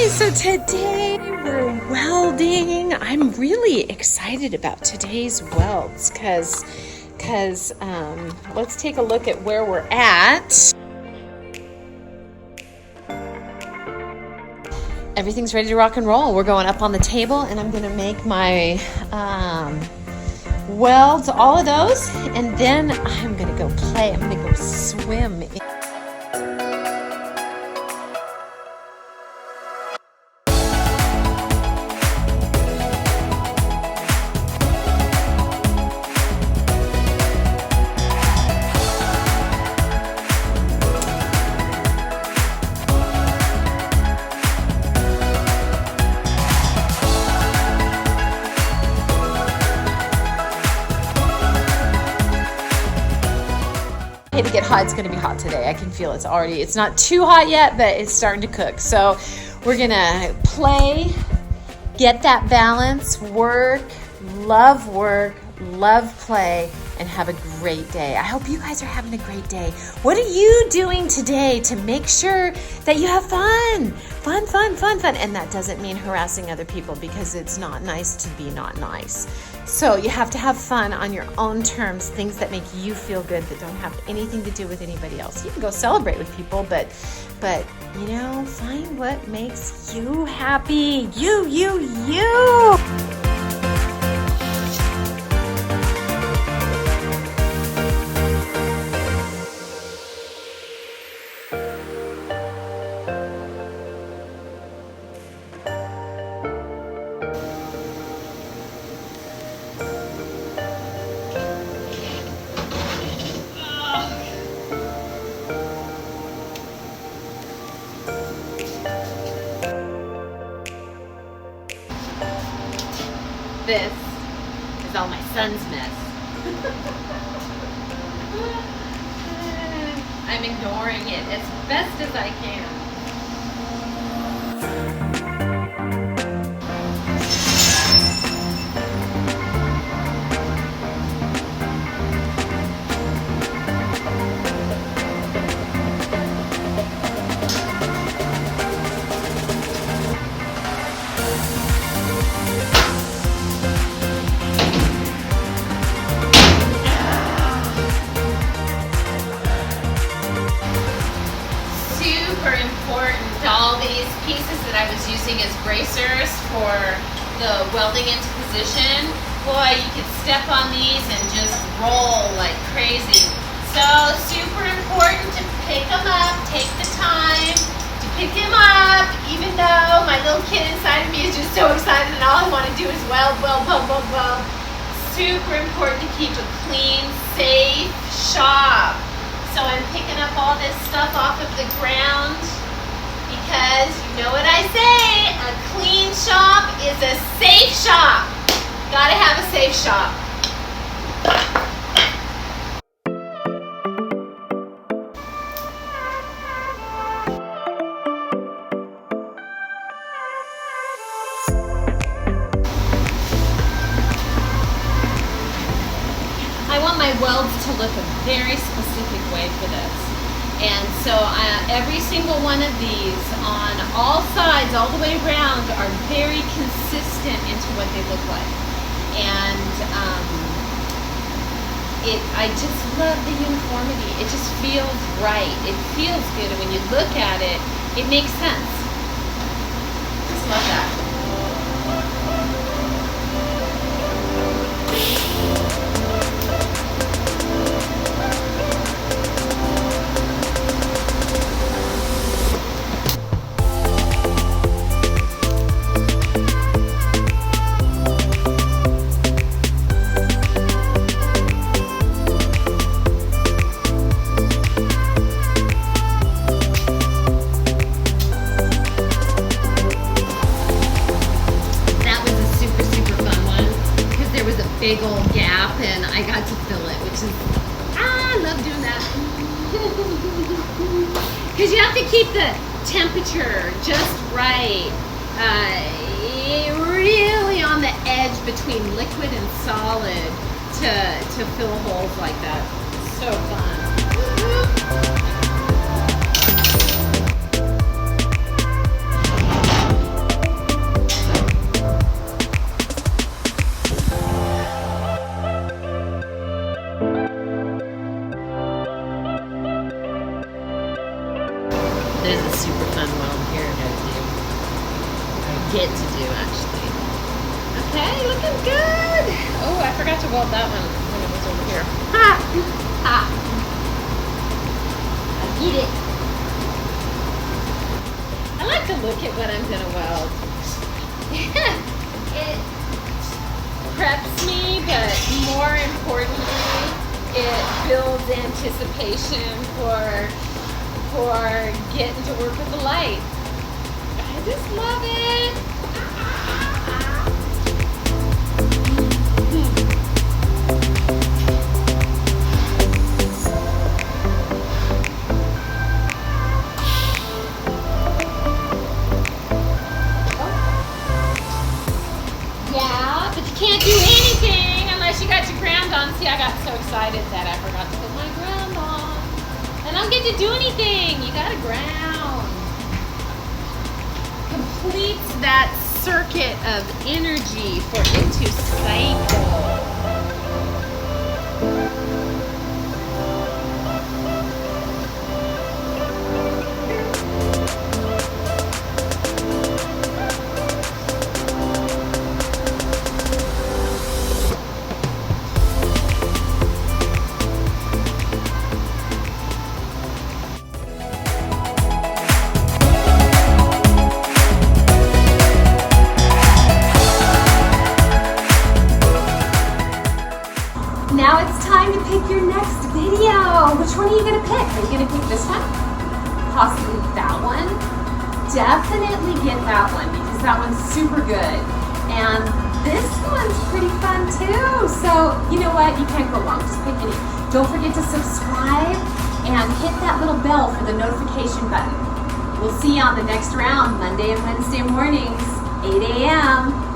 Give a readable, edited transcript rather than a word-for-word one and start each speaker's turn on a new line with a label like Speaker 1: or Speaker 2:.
Speaker 1: So today we're welding. I'm really excited about today's welds because let's take a look at where we're at. Everything's ready to rock and roll. We're going up on the table and I'm gonna make my welds, all of those, and then I'm gonna go play. I'm gonna go swim. To get hot. It's going to be hot today. I can feel it's not too hot yet, but it's starting to cook. So we're going to play, get that balance, work, love play, and have a great day. I hope you guys are having a great day. What are you doing today to make sure that you have fun? Fun. And that doesn't mean harassing other people, because it's not nice to be not nice. So you have to have fun on your own terms, things that make you feel good, that don't have anything to do with anybody else. You can go celebrate with people, but you know, find what makes you happy. You. This is all my son's mess. I'm ignoring it as best as I can. Super important. All these pieces that I was using as bracers for the welding into position, boy, you could step on these and just roll like crazy. So super important to pick them up, take the time to pick them up, even though my little kid inside of me is just so excited and all I want to do is weld. Super important to keep a clean, safe shop. So I'm picking up all this stuff off of the ground because you know what I say, a clean shop is a safe shop. Gotta have a safe shop. I want my welds to look a very specific way for this. And so every single one of these on all sides, all the way around, are very consistent into what they look like. And I just love the uniformity. It just feels right. It feels good. And when you look at it, it makes sense. Just love that. Big old gap and I got to fill it, which is, I love doing that. Because you have to keep the temperature just right, really on the edge between liquid and solid to fill holes like that. So fun. get to do, actually. Okay, looking good. Oh, I forgot to weld that one when it was over here. Ha! Ha! I get it. I like to look at what I'm going to weld. It preps me, but more importantly, it builds anticipation for getting to work with the light. I just love it. Yeah, but you can't do anything unless you got your ground on. See, I got so excited that I forgot to put my ground on. I don't get to do anything. You got a ground. Completes that circuit of energy for it to cycle. Now it's time to pick your next video. Which one are you gonna pick? Are you gonna pick this one? Possibly that one? Definitely get that one because that one's super good. And this one's pretty fun too. So you know what? You can't go wrong. Just pick any. Don't forget to subscribe and hit that little bell for the notification button. We'll see you on the next round, Monday and Wednesday mornings, 8 a.m.